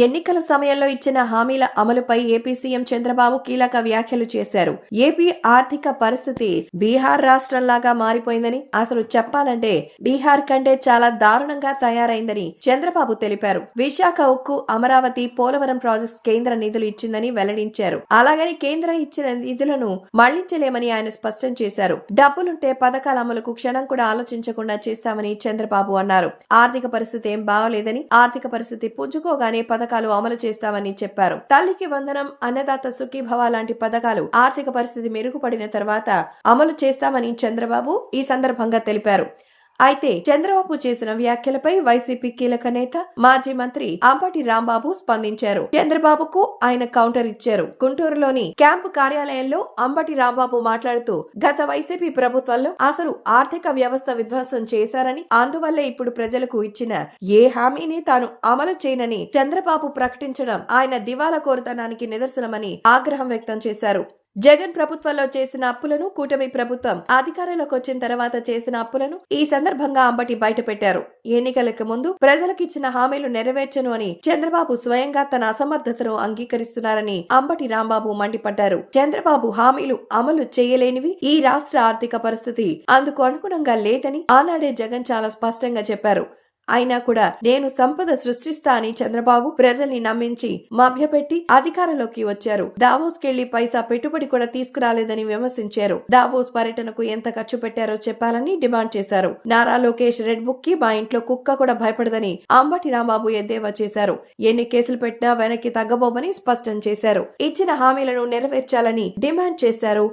ఎన్నికల సమయంలో ఇచ్చిన హామీల అమలుపై ఏపీ సీఎం చంద్రబాబు కీలక వ్యాఖ్యలు చేశారు. ఏపీ ఆర్థిక పరిస్థితి బీహార్ రాష్ట్రంలాగా మారిపోయిందని, అసలు చెప్పాలంటే బీహార్ కంటే చాలా దారుణంగా తయారైందని చంద్రబాబు తెలిపారు. విశాఖ ఉక్కు, అమరావతి, పోలవరం ప్రాజెక్ట్స్ కేంద్ర నిధులు ఇచ్చిందని వెల్లడించారు. అలాగని కేంద్రం ఇచ్చిన నిధులను మళ్లించలేమని ఆయన స్పష్టం చేశారు. డబ్బులుంటే పథకాల అమలుకు క్షణం కూడా ఆలోచించకుండా చేస్తామని చంద్రబాబు అన్నారు. ఆర్థిక పరిస్థితి ఏం బాగోలేదని, ఆర్థిక పరిస్థితి పుంజుకోగానే పథకాలు అమలు చేస్తామని చెప్పారు. తల్లికి వందనం, అన్నదాత సుఖీభవ లాంటి పథకాలు ఆర్థిక పరిస్థితి మెరుగుపడిన తర్వాత అమలు చేస్తామని చంద్రబాబు ఈ సందర్భంగా తెలిపారు. అయితే చంద్రబాబు చేసిన వ్యాఖ్యలపై వైసీపీ కీలక నేత, మాజీ మంత్రి అంబటి రాంబాబు స్పందించారు. చంద్రబాబుకు ఆయన కౌంటర్ ఇచ్చారు. గుంటూరులోని క్యాంపు కార్యాలయంలో అంబటి రాంబాబు మాట్లాడుతూ, గత వైసీపీ ప్రభుత్వంలో అసలు ఆర్థిక వ్యవస్థ విధ్వంసం చేశారని, అందువల్లే ఇప్పుడు ప్రజలకు ఇచ్చిన ఏ హామీని తాను అమలు చేయనని చంద్రబాబు ప్రకటించడం ఆయన దివాలా కోరుతనానికి నిదర్శనమని ఆగ్రహం వ్యక్తం చేశారు. జగన్ ప్రభుత్వంలో చేసిన అప్పులను, కూటమి ప్రభుత్వం అధికారంలోకి వచ్చిన తర్వాత చేసిన అప్పులను ఈ సందర్భంగా అంబటి బయటపెట్టారు. ఎన్నికలకు ముందు ప్రజలకిచ్చిన హామీలు నెరవేర్చను అని చంద్రబాబు స్వయంగా తన అసమర్థతను అంగీకరిస్తున్నారని అంబటి రాంబాబు మండిపడ్డారు. చంద్రబాబు హామీలు అమలు చేయలేనివి, ఈ రాష్ట్ర ఆర్థిక పరిస్థితి అందుకు అనుగుణంగా లేదని ఆనాడే జగన్ చాలా స్పష్టంగా చెప్పారు. అయినా కూడా నేను సంపద సృష్టిస్తా అని చంద్రబాబు ప్రజల్ని నమ్మించి మభ్యపెట్టి అధికారంలోకి వచ్చారు. దావోస్ కెళ్లి పైసా పెట్టుబడి కూడా తీసుకురాలేదని విమర్శించారు. దావోస్ పర్యటనకు ఎంత ఖర్చు పెట్టారో చెప్పాలని డిమాండ్ చేశారు. నారా లోకేష్ రెడ్ బుక్ కి మా ఇంట్లో కుక్క కూడా భయపడదని అంబటి రాంబాబు ఎద్దేవా చేశారు. ఎన్ని కేసులు పెట్టినా వెనక్కి తగ్గబోమని స్పష్టం చేశారు. ఇచ్చిన హామీలను నెరవేర్చాలని డిమాండ్ చేశారు.